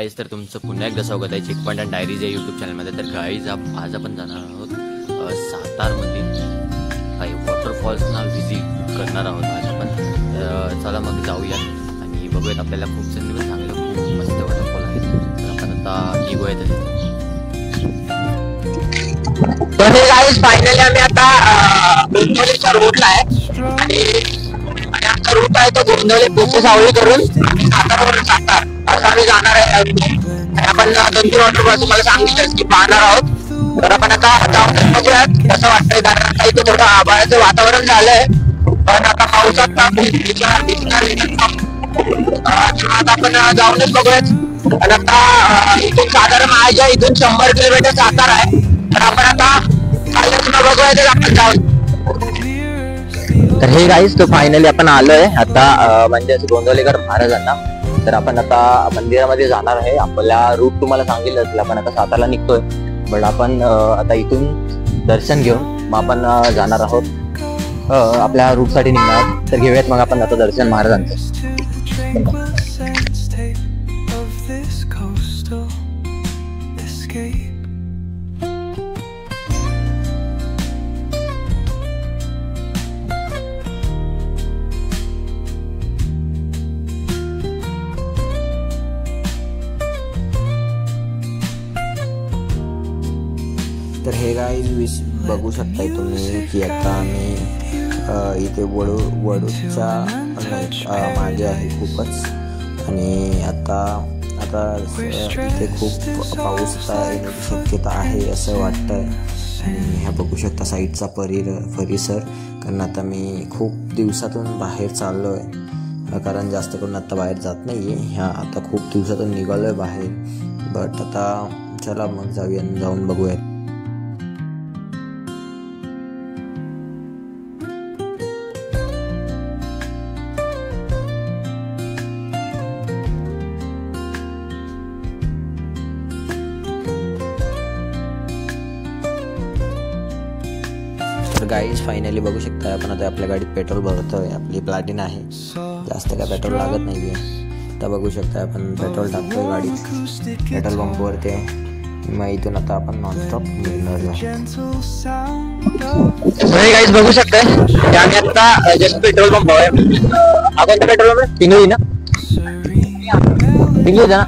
Guys, तर तुमचं पुन्हा एकदा स्वागत आहे चेक पॉइंट अँड डायरीज या यूट्यूब चॅनलमध्ये. तर गाईज आज आपण जाणार आहोत सातारमधील काही वॉटरफॉल्सना व्हिजिट करणार आहोत आज आपण. चला मग जाऊया आणि बघूयात. आपल्याला खूप चांगलं खूप मस्त वॉटरफॉल आहे. तर आपण आता निघूयात. तर गाईज फायनली आम्ही आता गोंदवलीच्या रोडला आहे आणि आमचा रूट आहे तो गोंदवली पुसे सावळी करून सातारवरून सातार असं आम्ही जाणार आहे. आपण 2-3 वॉटरफॉल तुम्हाला सांगितलं की पाहणार आहोत. तर आपण आता जाऊन बघूयात कसं वाटतंय. कारण आता इथे थोडं आभाळाचं वातावरण झालंय, पण आता पावसात आता आपण जाऊनच बघूयात. आणि आता इथून साधारण माझ्या इथून 100 किलोमीटर सातार आहे. तर आपण आता बघूयात आपण जाऊन. तर हे गाईज तो फायनली आपण आलोय आता म्हणजे गोंदवलेकर महाराजांना. तर आपण आता मंदिरामध्ये जाणार आहे. आपल्या रूट तुम्हाला सांगितलं असेल. आपण आता सातारला निघतोय, बट आपण आता इथून दर्शन घेऊन मग आपण जाणार आहोत आपल्या रूट साठी निघणार. तर घेऊयात मग आपण आता दर्शन महाराजांचं. तर हे गाईज बघू शकताय तुम्ही की आता आम्ही इथे वडूच्या मागे आहे खूपच. आणि आता इथे खूप पाऊस येण्याची शक्यता आहे असं वाटतंय. आणि ह्या बघू शकता साईडचा परिसर. कारण आता मी खूप दिवसातून बाहेर चाललो आहे, कारण जास्त करून आता बाहेर जात नाही आहे. ह्या आता खूप दिवसातून निघालो आहे बाहेर. बट आता चला मग जाऊन बघूयात. गाईज फायनली बघू शकता आपण आता आपल्या गाडीत पेट्रोल भरतोय. आपली प्लॅटिना आहे, जास्त काय पेट्रोल लागत नाहीये. आता बघू शकता आपण पेट्रोल टाकतोय गाडीत पेट्रोल पंपवरती आहे. मग इथून आता आपण नॉनस्टॉप निघणार. गाईज बघू शकता आम्ही आता जस्ट पेट्रोल पंप आहे. आपण पेट्रोल पंप पिंगळी ना, पिंगळी ना,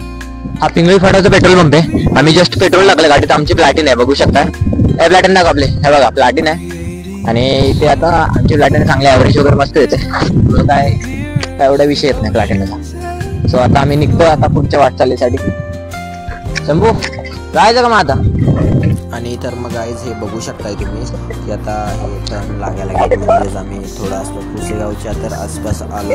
हा पिंगळी फाटाचा पेट्रोल पंप आहे. आम्ही जस्ट पेट्रोल टाकलं गाडीत. आमची प्लॅटिन आहे बघू शकता. हे प्लॅटिन टाक आपले, हे बघा प्लॅटिन आहे. आणि इथे आता आमची प्लॅटिना चांगली ॲव्हरेज वगैरे मस्त येते. काय एवढा विषय येत नाही प्लॅटिनाचा. सो आता आम्ही निघतो आता पुढच्या वाटचालीसाठी. शंभू जायचं का मग आता? आणि तर मग गाईज हे बघू शकताय तुम्ही की आता हे टर्न लागायला गेले. म्हणजेच आम्ही थोडं असं पुसेगावच्या तर आसपास आलो. आणि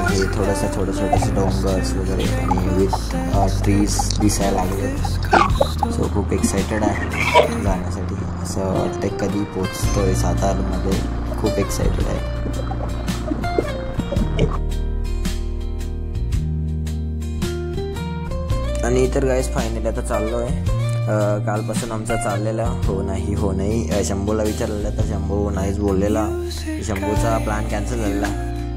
हे थोडंसं डोंगर्स वगैरे आणि विथ ट्रीज दिसायला लागले. सो खूप एक्सायटेड आहे जाण्यासाठी. असं वाटतं कधी पोचतोय सातारमध्ये. खूप एक्सायटेड आहे. आणि तर गाईज फायनली आता चाललो आहे. कालपासून आमचा चाललेला हो नाही शंभूला विचारलेलं तर शंभू नाहीच बोललेला. शंभूचा प्लॅन कॅन्सल झालेला.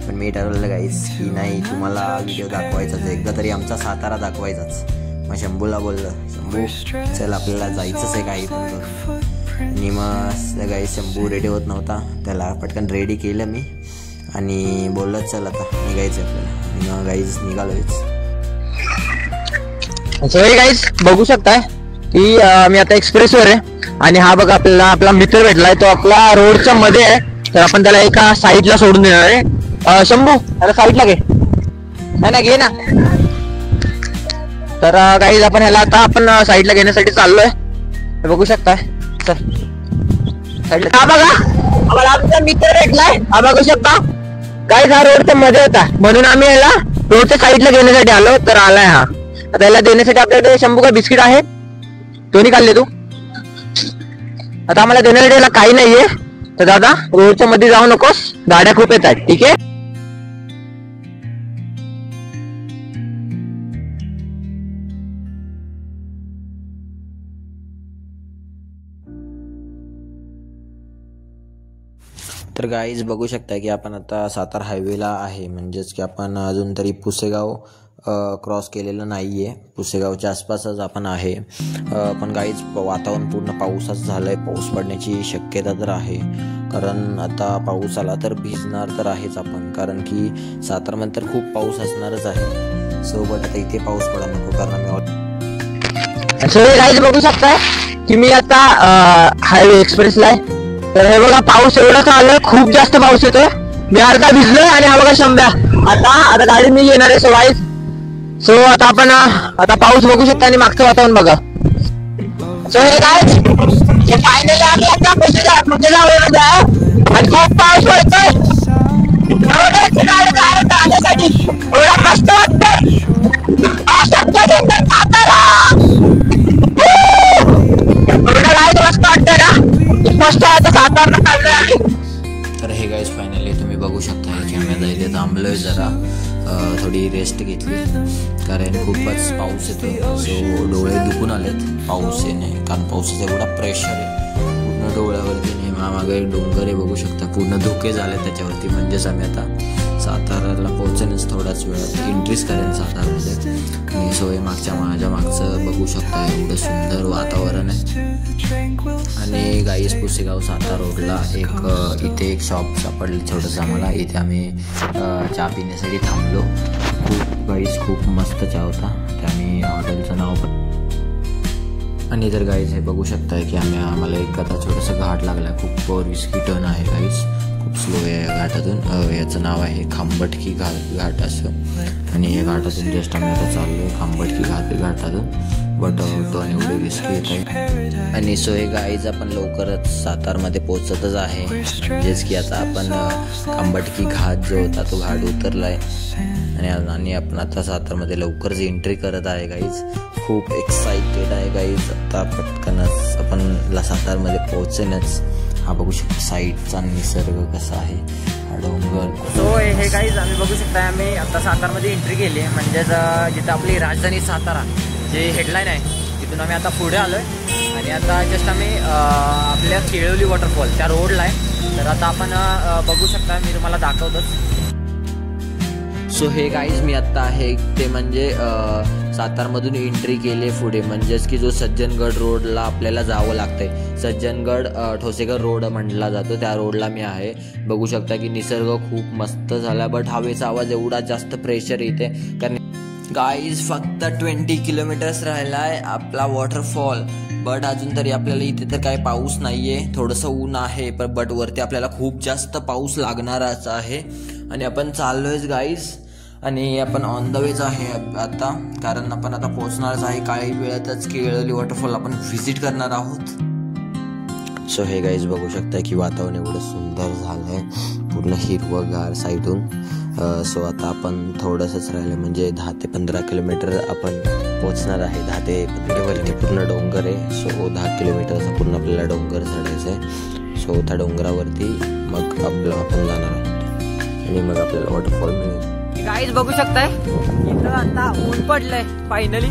पण मी ठरवलं गाईज की नाही, तुम्हाला व्हिडिओ दाखवायचाच, एकदा तरी आमचा सातारा दाखवायचाच. मग शंभूला बोललं, शंभू चल आपल्याला जायचंच आहे काही पण करून. आणि मग गाईज शंभू रेडी होत नव्हता, त्याला पटकन रेडी केलं मी आणि बोललं चल आता निघायचं आपल्याला. आणि मग गाईज निघालोच. गाईज बघू शकताय की मी आता एक्सप्रेसवर आहे. आणि हा बघा आपला मित्र भेटलाय, तो आपला रोडच्या मध्ये आहे. तर आपण त्याला एका साईडला सोडून देणार आहे. शंभू त्याला साईडला घे ना, घे ना. तर गाईज आपण ह्याला आता आपण साईडला घेण्यासाठी चाललोय. बघू शकताय सर साईडला. हा बघा आमचा मित्र भेटलाय, हा बघू शकता. गाईज हा रोडच्या मध्ये होता म्हणून आम्ही ह्याला रोडच्या साईडला घेण्यासाठी आलो. तर आलाय हा. त्याला देण्यासाठी आपल्याकडे शंभू का बिस्किट आहे, तो नाही खाल्ले तू. आता आम्हाला देण्यासाठी याला काही नाहीये. तर दादा रोडच्या मध्ये जाऊ नकोस, गाड्या खूप येत आहेत, ठीक आहे. तर गाईज बघू शकता की आपण आता सातारा हायवेला आहे. म्हणजेच की आपण अजून तरी पुसेगाव क्रॉस केलेलं नाही आहे. पुसेगावच्या आसपासच आपण आहे. पण गाईज वातावरण पूर्ण पावसाचं झालं आहे. पाऊस पडण्याची शक्यता तर आहे, कारण आता पाऊस आला तर भिजणार तर आहेच आपण, कारण की सातारमध्ये तर खूप पाऊस असणारच आहे. सोबत आता इथे पाऊस पडा नको, कारण आम्ही सगळे गाईज बघू शकताय की मी आता हायवे एक्सप्रेसला आहे. तर हे बघा पाऊस एवढा चालू, खूप जास्त पाऊस येतोय. मी अर्धा भिजलोय आणि हा बघा शंभ्या आता गाडी मी घेणार आहे. सो आता आपण आता पाऊस बघू शकता आणि मागचं वातावरण बघा. सो हे काय फायनली आम्ही आता आणि खूप पाऊस पडतोय. एवढा मस्त वाटतंय. तर हे गाईज फायनली तुम्ही बघू शकता की आम्ही आता इथे थांबलोय जरा, थोडी रेस्ट घेतली, कारण खूपच पाऊस येतो. सो डोळे दुखून आलेत पाऊस येणे, कारण पावसाचा एवढा प्रेशर आहे पूर्ण डोळ्यावरती. मागे डोंगर आहे बघू शकता, पूर्ण धुके झाले त्याच्यावरती. म्हणजेच आम्ही आता साताराला पोहोचेनच थोड्याच वेळात, एंट्रीच करेन सातारामध्ये. आणि सोय माझ्या मागचं बघू शकता, एवढं सुंदर वातावरण आहे. आणि गाईस पुसेगाव सातारा रोडला इथे एक शॉप सापडली छोटंसं आम्हाला. इथे आम्ही चहा पिण्यासाठी थांबलो. खूप मस्त चहा होता. त्या आम्ही हॉटेलचं नाव पण. आणि तर गाईज हे बघू शकताय की आम्हाला एक आता छोटंसं घाट लागला, खूप रिस्की टर्न आहे गाईज, खूप स्लो आहे या घाटातून. याचं नाव आहे खांबटकी घाट असं. आणि या घाटातून जस्ट आम्ही आता चाललो खांबटकी घाटातून, बट टर्न एवढे रिस्की येत आहे. आणि सो हे गाईज आपण लवकरच सातारमध्ये पोहोचतच आहे. म्हणजेच की आता आपण खांबटकी घाट जो होता तो घाट उतरला आहे आणि आपण आता सातारमध्ये लवकरच एंट्री करत आहे गाईज. खूप एक्साइटेड आहे गाईज. आता पटकनच आपण सातारमध्ये पोहोचेनच. हा बघू शकता साईडचा निसर्ग कसा आहे, हा डोंगर. सो हे गाईज आम्ही बघू शकता, आम्ही आता सातारमध्ये एंट्री केली आहे. म्हणजेच जिथं आपली राजधानी सातारा जे हेडलाईन आहे तिथून आम्ही आता पुढे आलोय. आणि आता जस्ट आम्ही आपल्या केळवली वॉटरफॉल त्या रोडला आहे. तर आता आपण बघू शकता, मी तुम्हाला दाखवतोच. सो हे गाईज मी आत्ता आहे ते म्हणजे सातारमधून एंट्री केली पुढे, म्हणजेच की जो सज्जनगड रोडला आपल्याला जावं लागतंय. सज्जनगड ठोसेघर रोड म्हटला जातो, त्या रोडला मी आहे. बघू शकता की निसर्ग खूप मस्त झाला, बट हवेचा आवाज एवढा जास्त प्रेशर येते, कारण गाईज फक्त 20 किलोमीटर्स राहिला आहे आपला वॉटरफॉल. बट अजून तरी आपल्याला इथे तर काही पाऊस नाहीये, थोडंसं ऊन आहे, पण बट वरती आपल्याला खूप जास्त पाऊस लागणारच आहे. आणि आपण चाललोयच गाईज, आणि आपण ऑन द वेच आहे आता, कारण आपण आता पोहोचणारच आहे. काही वेळातच केळवली वॉटरफॉल आपण व्हिजिट करणार आहोत. सो हे गाईज बघू शकता की वातावरण एवढं सुंदर झालं आहे, पूर्ण हिरवंगार साईडून. सो आता आपण थोडंसंच राहिलं, म्हणजे 10 ते 15 किलोमीटर आपण पोहोचणार आहे. 10 ते 15वरती पूर्ण डोंगर आहे. सो 10 किलोमीटरचा पूर्ण आपल्याला डोंगर चढायचं आहे. सो त्या डोंगरावरती मग आपण जाणार आहोत आणि मग आपल्याला वॉटरफॉल मिळेल. गाईज बघू शकताय इथं आता ऊन पडलंय फायनली,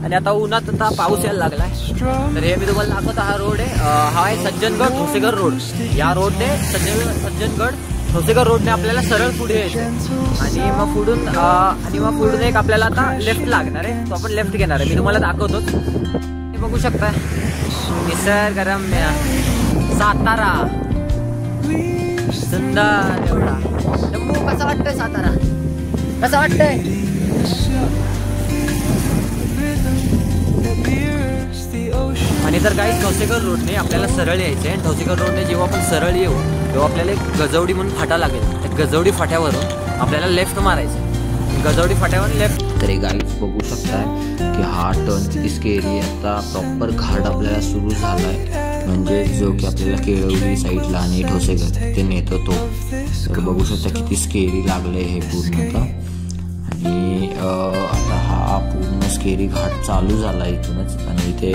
आणि आता उन्हात आता पाऊस यायला लागलाय. तर हे मी तुम्हाला दाखवतो, हा रोड आहे, हा आहे सज्जनगड ठोसेघर रोड. या रोडने सज्जनगड ठोसेघर रोडने आपल्याला सरळ पुढे यायचं, आणि मग पुढून एक आपल्याला आता लेफ्ट लागणार आहे, तो आपण लेफ्ट घेणार आहे. मी तुम्हाला दाखवतो. हे बघू शकता निसर्गरम्य सातारा, सुंदर एवढा. कसा वाटतंय सातारा, कसं वाटतंय? आणि तर काही ठोसेघर रोडने आपल्याला सरळ यायचे, आणि ठोसेघर रोडने जेव्हा आपण सरळ येऊ तेव्हा आपल्याला एक गजवडी म्हणून फाटा लागेल. त्या गजवडी फाट्यावरून आपल्याला लेफ्ट मारायचं, गजवडी फाट्यावर लेफ्ट. तरी गाईज बघू शकताय की हा टर्न किती स्केरी आहे. आता प्रॉपर घाट आपल्याला सुरू झाला आहे, म्हणजे जो की आपल्याला केळवली साईडला आणि ठोसेघर ते नेतो तो. तर बघू शकता किती स्केरी लागलं हे पूर्ण. आणि आता हा पूर्ण स्केरी घाट चालू झाला इथूनच. आणि इथे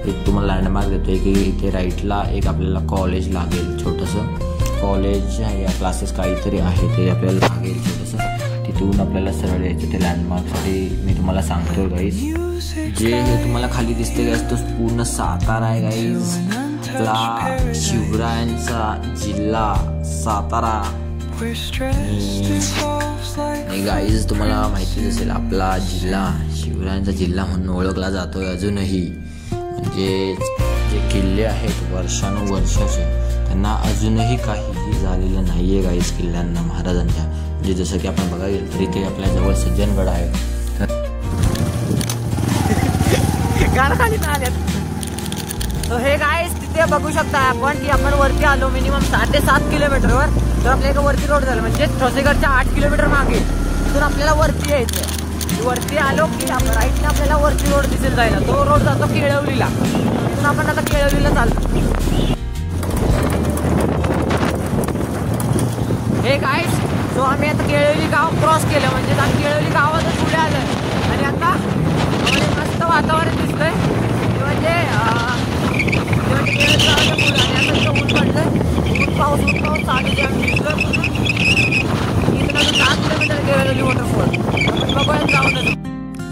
एक तुम्हाला लँडमार्क देतोय की इथे राईटला एक आपल्याला कॉलेज लागेल, छोटंसं कॉलेज या क्लासेस काहीतरी आहे ते आपल्याला लागेल छोटंसं. तिथून आपल्याला सरळ यायचं ते लँडमार्कसाठी मी तुम्हाला सांगतोय गाईज. जे हे तुम्हाला खाली दिसते गाईज तो पूर्ण सातारा आहे गाईज. आपला शिवरायांचा जिल्हा सातारा आणि गाईज तुम्हाला माहितीच असेल आपला जिल्हा शिवरायांचा जिल्हा म्हणून ओळखला जातोय अजूनही. म्हणजे जे किल्ले आहेत वर्षानुवर्षाचे त्यांना अजूनही काहीही झालेलं नाहीये गाईज किल्ल्यांना महाराजांच्या. म्हणजे जसं की आपण बघायला गेलं तर इथे आपल्या जवळ सज्जनगड आहे. तर हे गाईज तिथे बघू शकता आपण की आपण वरती आलो मिनिमम 6 ते 7 किलोमीटरवर. तर आपल्या इथं वरती रोड झाला म्हणजे ठोसेघरच्या 8 किलोमीटर मागे तिथून आपल्याला वरती यायचं. वरती आलो की आपण राईटने आपल्याला वरती रोड दिसेल जायला. तो रोड जातो केळवलीला. तिथून आपण आता केळवलीला चालतो. हे गाईज सो आम्ही आता केळवली गाव क्रॉस केलं म्हणजे आम्ही केळवली गावातच पुढे आलोय. आणि आता मस्त वातावरण दिसतंय म्हणजे ऊन पडलंय. ऊन पाऊस चालू आहे. आम्ही दिसलोय इथं 7 किलोमीटर केळवली वॉटरफॉल आपण बघूयात जाऊन.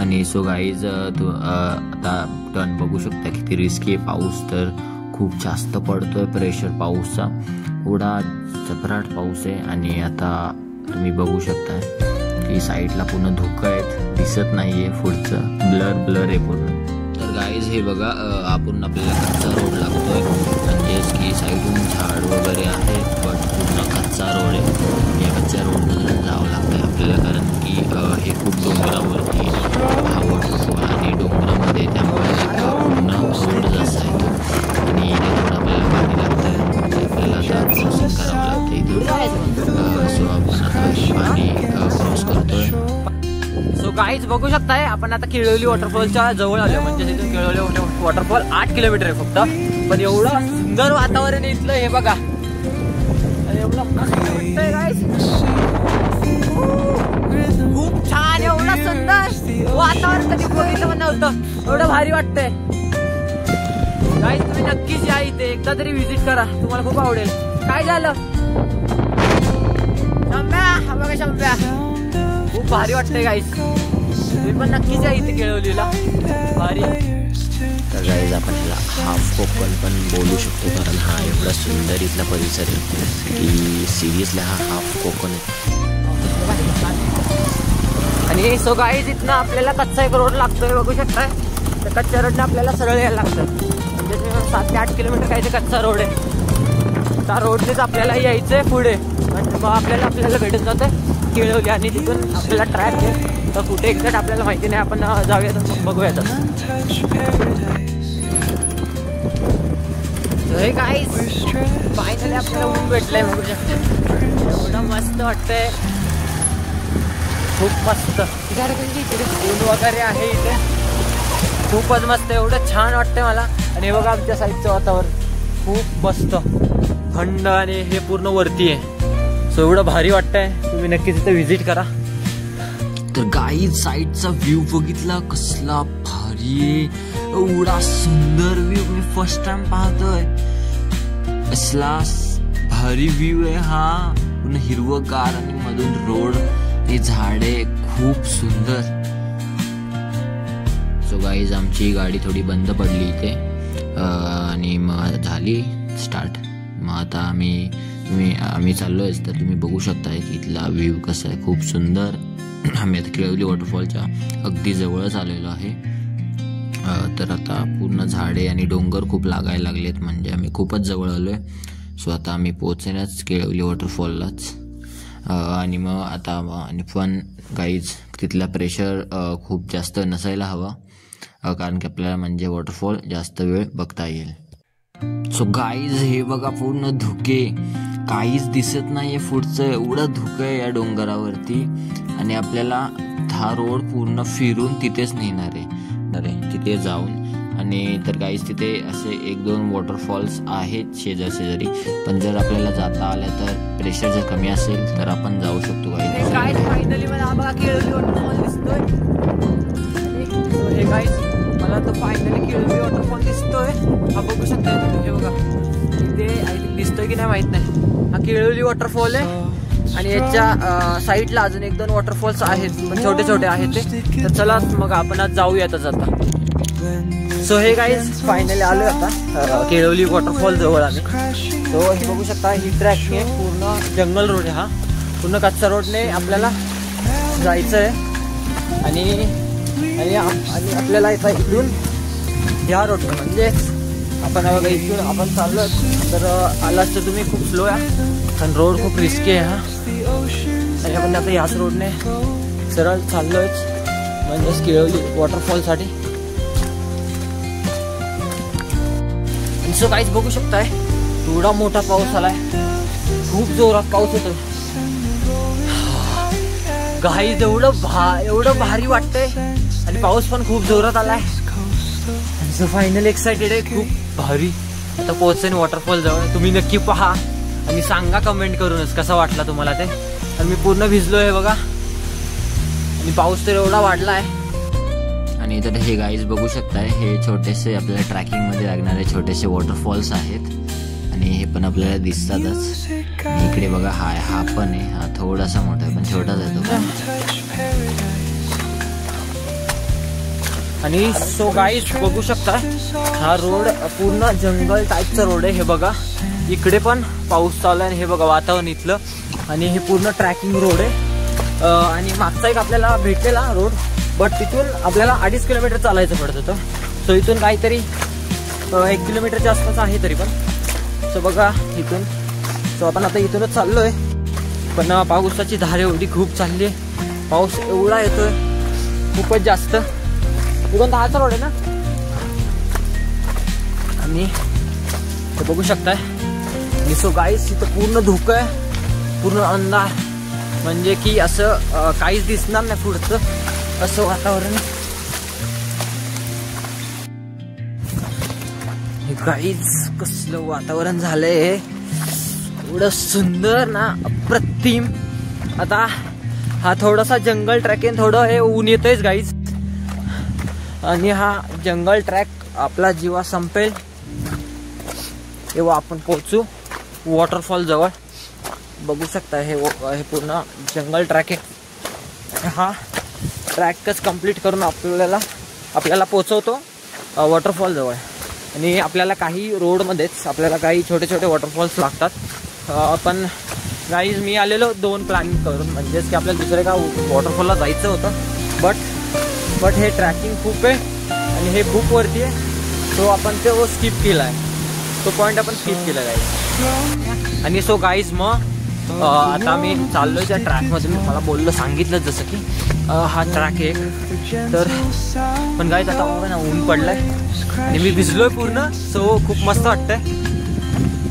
आणि सो गाईज आता टर्न बघू शकता किती रिस्की आहे. पाऊस तर खूप जास्त पडतोय. प्रेशर पाऊसचा एवढा चपराट पाऊस आहे. आणि आता तुम्ही बघू शकता की साईडला पूर्ण धुकं आहेत. दिसत नाहीये पुढचं ब्लर आहे पूर्ण. तर गाईज हे बघा आपण आपल्याला कच्चा रोड लागतोय. म्हणजेच की साईडून झाड वगैरे आहे पण पूर्ण कच्चा रोड आहे. या कच्च्या रोडनं जावं लागतंय आपल्याला कारण की हे खूप डोंगरावरती हा वॉटरफॉल आणि डोंगरामध्ये त्यामुळे पूर्ण रोड जास्त आहे तो. आणि इथे थोडं आपल्याला पाणी लागतंय. आपल्याला आता क्रॉसिंग करावं लागतं इथून. सो आपण आता पाणी क्रॉस करतोय. सो गाईज बघू शकताय आपण आता केळवली वॉटरफॉलच्या जवळ आलो. म्हणजे तिथून केळवली वॉटरफॉल 8 किलोमीटर आहे फक्त. पण एवढं सुंदर वातावरण आहे इथलं. हे बघा एवढं मस्त वाटतंय गाईज. खूप छान एवढं सुंदर वातावरण कधी बघितलं पण नव्हतं. एवढं भारी वाटतंय गाईज. तुम्ही नक्कीच या इथे एकदा तरी व्हिजिट करा. तुम्हाला खूप आवडेल. काय झालं शंभ्या? हा बघा शंभ्या खूप भारी वाटतंय गाईज. तुम्ही पण नक्कीच या इथे केळवलीला भारी. तर गाईज आपण ह्याला हाफ कोकण पण बोलू शकतो कारण हा एवढा सुंदर इथला परिसर आहे की सिरियसली हा हाफ कोकण आहे. आणि सो गाईज इथनं आपल्याला कच्चा एक रोड लागतोय बघू शकताय. तर कच्च्या रोडने आपल्याला सरळ यायला लागतं. म्हणजे 7 ते 8 किलोमीटर काही ते कच्चा रोड आहे. त्या रोडनेच आपल्याला यायचंय पुढे. म्हणजे मग आपल्याला भेटून जातं केळवली. आणि तिथून आपल्याला ट्रॅक आहे तर कुठे एक्झॅक्ट आपल्याला माहिती नाही. आपण जाऊया तर मग बघूयात. हे गाईज फायनली आपल्याला ऊन भेटलंय बघू शकता. एवढं मस्त वाटतंय. खूप मस्त ऊन वगैरे आहे इथे. खूपच मस्त एवढं छान वाटतंय मला. आणि हे बघा आमच्या साईडचं वातावरण खूप मस्त थंड आणि हे पूर्ण वरती आहे. सो एवढं भारी वाटतंय. तुम्ही नक्कीच इथे व्हिजिट करा. तर गाईज साईडचा व्ह्यू बघितला कसला भारी आहे. एवढा सुंदर व्ह्यू मी फर्स्ट टाइम पाहतोय. असला भारी व्ह्यू आहे हा. पूर्ण हिरवगार आणि मधून रोड हे झाडे खूप सुंदर. सो गाईज आमची गाडी थोडी बंद पडली इथे आणि मग झाली स्टार्ट. मग आता आम्ही चाललोय. तर तुम्ही बघू शकता की इथला व्ह्यू कसा आहे. खूप सुंदर. आम्ही आता केळवली वॉटरफॉलच्या अगदी जवळच आलेलो आहे. तर आता पूर्ण झाडे आणि डोंगर खूप लागायला लागलेत. म्हणजे आम्ही खूपच जवळ आलोय. सो आता आम्ही पोहोचेनच केळवली वॉटरफॉललाच. आणि मग आता आणि पण गाईज तिथला प्रेशर खूप जास्त नसायला हवा कारण की आपल्याला म्हणजे वॉटरफॉल जास्त वेळ बघता येईल. सो गाईज हे बघा पूर्ण धुके. काहीच दिसत नाहीये पुढचं. एवढं धुकं आहे या डोंगरावरती. आणि आपल्याला हा रोड पूर्ण फिरून तिथेच नेणार आहे तिथे जाऊन. आणि तर गाईज तिथे असे 1-2 वॉटरफॉल्स आहेत शेजारी. पण जर आपल्याला जाता आलं तर प्रेशर जर कमी असेल तर आपण जाऊ शकतो. गाईज फायनली मला बघा केळवली वॉटरफॉल दिसतोय. हे गाईज मला तर फायनली केळवली वॉटरफॉल दिसतोय. हा बघू शकता हे बघा इथे आय थिंक दिसतोय की नाही माहित नाही. हा केळवली वॉटरफॉल आहे. आणि याच्या साईडला अजून 1-2 वॉटरफॉल्स आहेत पण छोटे छोटे आहेत ते. तर चला मग आपण आज जाऊयातच आता. सो हे गाईज फायनली आलोय आता केळवली वॉटरफॉल जवळ आम्ही. सो हे बघू शकता ही ट्रॅक आहे पूर्ण जंगल रोड आहे हा. पूर्ण कच्चा रोडने आपल्याला जायचं आहे आणि आपल्याला इकडून या रोड म्हणजे आपण बघा इथून आपण चाललो तर आलाच तर तुम्ही खूप स्लो आहे कारण रोड खूप रिस्की आहे हा आणि आपण आता याच रोडने सरळ चाललोय म्हणजेच केळवली वॉटरफॉलसाठी. आणि सो काहीच बघू शकताय एवढा मोठा पाऊस आलाय खूप जोरात पाऊस होतो गाईज एवढं भारी वाटतंय आणि पाऊस पण खूप जोरात आलाय. सो फायनली एक्साइटेड आहे खूप भारी आता पोहोचेन वॉटरफॉल जवळ. तुम्ही नक्की पहा आणि सांगा कमेंट करूनच कसा वाटला तुम्हाला ते. आणि मी पूर्ण भिजलो आहे बघा आणि पाऊस तर एवढा वाढला आहे. आणि तर हे गाईज बघू शकताय हे छोटेसे आपल्याला ट्रॅकिंग मध्ये लागणारे छोटेसे वॉटरफॉल्स आहेत आणि हे पण आपल्याला दिसतातच. इकडे बघा हा पण आहे हा थोडासा मोठा आहे पण छोटाच आहे तो. आणि सो गाईज बघू शकता हा रोड पूर्ण जंगल टाईपचा रोड आहे. हे बघा इकडे पण पाऊस चालू आहे. हे बघा वातावरण इथलं आणि हे पूर्ण ट्रॅकिंग रोड आहे. आणि मागचा एक आपल्याला भेटलेला रोड बट तिथून आपल्याला 2.5 किलोमीटर चालायचं पडत होतं. सो इथून काहीतरी 1 किलोमीटरच्या आसपास आहे तरी पण. सो बघा इथून सो आपण आता इथूनच चाललोय पण पावसाची धार एवढी खूप चालली आहे. पाऊस एवढा येतोय खूपच जास्त. इकडून 10चा रोड आहे ना आणि ते बघू शकताय. आणि सो गाईस इथं पूर्ण धुकं आहे पूर्ण अंधार म्हणजे की असं काहीच दिसणार नाही पुढचं असं वातावरण. गाईस कसलं वातावरण झालंय एवढं सुंदर ना अप्रतिम. आता हा थोडासा जंगल ट्रॅक आहे थोडं हे ऊन येतंयच गाईस आणि हा जंगल ट्रॅक आपला जेव्हा संपेल तेव्हा आपण पोहोचू वॉटरफॉल जवळ. बघू शकता हे पूर्ण जंगल ट्रॅक आहे. हा ट्रॅकच कंप्लीट करून आपल्याला पोहोचवतो वॉटरफॉल जवळ. आणि आपल्याला काही रोडमध्येच आपल्याला काही छोटे छोटे वॉटरफॉल्स लागतात. पण गाईज मी आलेलो 2 प्लॅनिंग करून म्हणजेच की आपल्याला दुसऱ्या एका वॉटरफॉलला जायचं होतं बट हे ट्रॅकिंग खूप आहे आणि हे खूप वरती आहे सो आपण ते स्किप केला आहे. तो पॉईंट आपण स्किप केला आहे. आणि सो गाईज मग आता मी चाललोय त्या ट्रॅकमध्ये मी मला सांगितलं जसं की हा ट्रॅक आहे तर पण गाईज आता बघा ना ऊन पडलंय आणि मी भिजलोय पूर्ण. सो खूप मस्त वाटतंय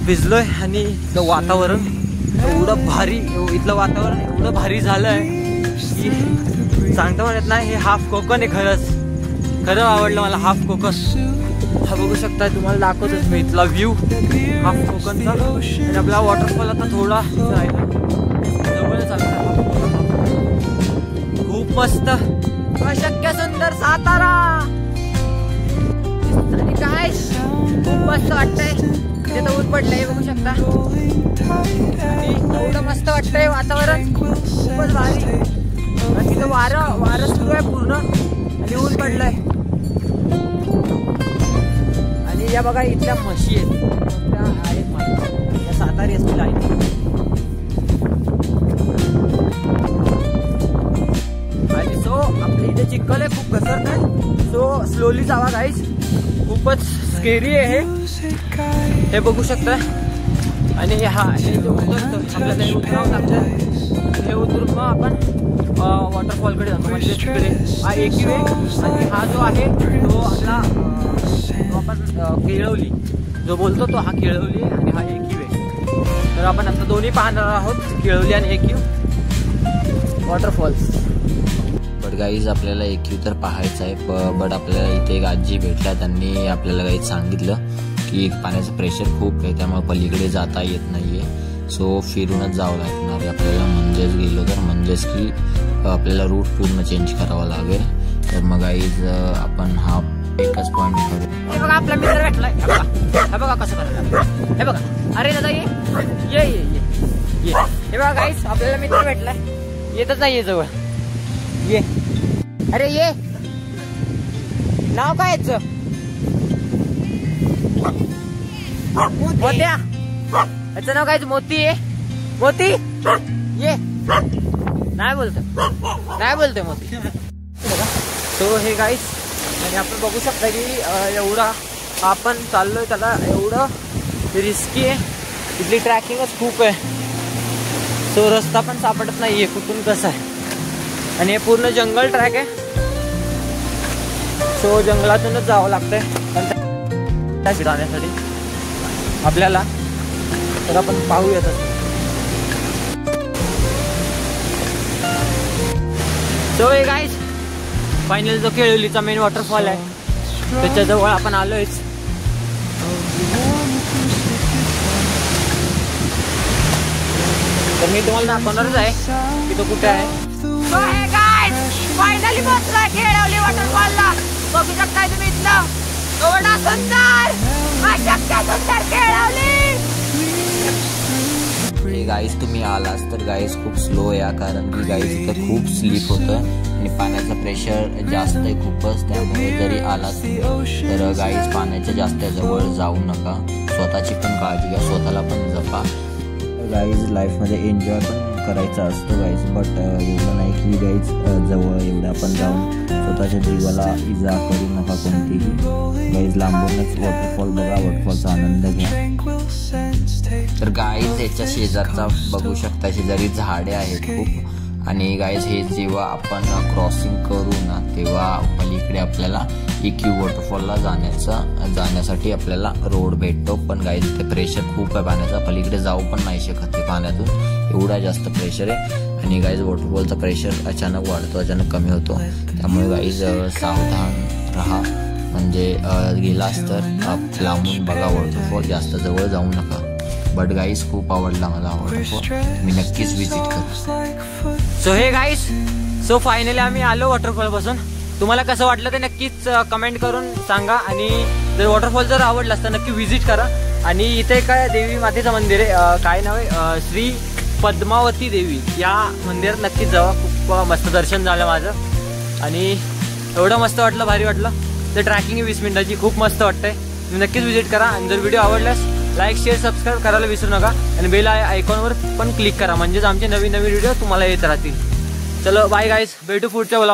भिजलोय आणि इथलं वातावरण एवढं भारी इथलं वातावरण एवढं भारी झालंय की सांगता म्हणत नाही. हे हाफ कोकण आहे खरं आवडलं मला हाफ कोकण. हा बघू शकता तुम्हाला दाखवतोच मी इथला व्ह्यू हाफ कोकणचा. आणि आपला वॉटरफॉल आता थोडा जवळच आला खूप मस्त अशक्य सुंदर सातारा. आणि काय खूप मस्त वाटतंय तिथे ऊन पडलंय बघू शकता आणि एवढं मस्त वाटतंय वातावरण खूपच भारी. आणि तिथं वारं सुरू आहे पूर्ण आणि ऊन पडलंय. आणि या बघा इथल्या म्हशी आहेत या सातारी असतील आहेत. आणि सो आपल्या इथे चिखल आहे खूप घसरत आहे सो स्लोली जावा गाईज. खूपच स्केरी आहे हे बघू शकता. आणि हा हे उतरतं आपल्याला हे उतरावं लागतं. हे उतरून मग आपण वॉटरफॉलकडे जातो म्हणजे तिकडे हा एकी वे आणि हा जो आहे तो आपला आपण केळवली जो बोलतो तो हा केळवली आणि हा एकी वे. तर आपण आता दोन्ही पाहणार आहोत केळवली आणि एकीव वॉटरफॉल्स. बट गाईज आपल्याला एकीव तर पाहायचं आहे बट आपल्याला इथे एक आजी भेटल्या त्यांनी आपल्याला काही सांगितलं की पाण्याचं प्रेशर खूप आहे त्यामुळे पलीकडे जाता येत नाहीये. सो फिरूनच जावं लागणार आहे आपल्याला. म्हणजेच गेलो तर म्हणजेच की आपल्याला रूट पूर्ण चेंज करावा लागेल. तर मग गाईज आपण हा एकच पॉईंट करू. हे बघा आपला मित्र भेटलाय. हे बघा कसं करायचं हे बघा. अरे दादा ये हे बघा गाईज आपल्याला मित्र भेटलाय. येतच नाही जवळ ये. अरे ये नाव काय याचं मोत्या. याचं नाव काय मोती आहे मोती ये नाही बोलते मग सो हे गाईस, आणि आपण बघू शकता की एवढा आपण चाललोय त्याला एवढं रिस्की आहे. इथली ट्रॅकिंगच खूप आहे. सो रस्ता पण सापडत नाहीये कुठून कसं आहे. आणि हे पूर्ण जंगल ट्रॅक आहे. सो जंगलातूनच जावं लागतंय पण जाण्यासाठी आपल्याला. तर आपण पाहूयात. सो हे गाईस, फायनल जो केळवलीचा मेन वॉटरफॉल आहे त्याच्याजवळ आपण आलोय. तर मी तुम्हाला दाखवणारच आहे की तो कुठे आहे. फायनली पोहोचलोय केळवली वॉटरफॉलला. बघू शकताय तुम्ही इथलं एवढा सुंदर सुंदर केळवली. गाईस तुम्ही आलास तर गाईस खूप स्लो या, कारण की गाईस इथं खूप स्लीप होतं आणि पाण्याचं प्रेशर जास्त आहे खूपच. त्यामुळे जरी आलात तर गाईस पाण्याच्या जास्त जवळ जाऊ नका. स्वतःची पण काळजी घ्या, स्वतःला पण जपा. गाईज लाईफमध्ये एन्जॉय पण करायचं असतं गाईज, बट एवढं नाही की गाईज जवळ एवढं आपण जाऊन स्वतःच्या जीवाला इजा करू नका कोणतीही. गाईज लांबूनच वॉटरफॉल बघा, वॉटरफॉलचा आनंद घ्या. तर गाईज याच्या शेजारचा बघू शकता, शेजारी झाडे आहेत खूप. आणि गाईज हे जेव्हा आपण क्रॉसिंग करू ना तेव्हा पलीकडे आपल्याला इक्यू वॉटरफॉलला जाण्यासाठी आपल्याला रोड भेटतो. पण गाईज ते प्रेशर खूप आहे पाण्याचा, पलीकडे जाऊ पण नाही शकत ते पाण्यातून, एवढा जास्त प्रेशर आहे. आणि गाईज वॉटरफॉलचा प्रेशर अचानक वाढतो, अचानक कमी होतो. त्यामुळे गाईज सावधान राहा. म्हणजे गेलास तर लांबून बघा वॉटरफॉल, जास्त जवळ जाऊ नका. बट गाईज खूप आवडला मला वॉटरफॉल, मी नक्कीच विजिट करू. So hey guys, so finally आम्ही आलो वॉटरफॉल पासून. तुम्हाला कसं वाटलं ते नक्कीच कमेंट करून सांगा. आणि जर वॉटरफॉल जर आवडला तर नक्की विजिट करा. आणि इथे काय देवी मातेचं मंदिर आहे, काय नाव आहे, श्री पद्मावती देवी. या मंदिरात नक्कीच जावा. खूप मस्त दर्शन झालं माझं आणि एवढं मस्त वाटलं, भारी वाटलं. तर ट्रॅकिंग 20 मिनिटाची खूप मस्त वाटतंय. तुम्ही नक्कीच विजिट करा. आणि जर व्हिडिओ आवडल्यास लाईक, शेअर, सबस्क्राईब करायला विसरू नका. आणि बेल आयकॉनवर पण क्लिक करा, म्हणजेच आमचे नवीन व्हिडिओ तुम्हाला येत राहतील. चलो बाय गाईज, भेटू पुढच्या व्लॉग.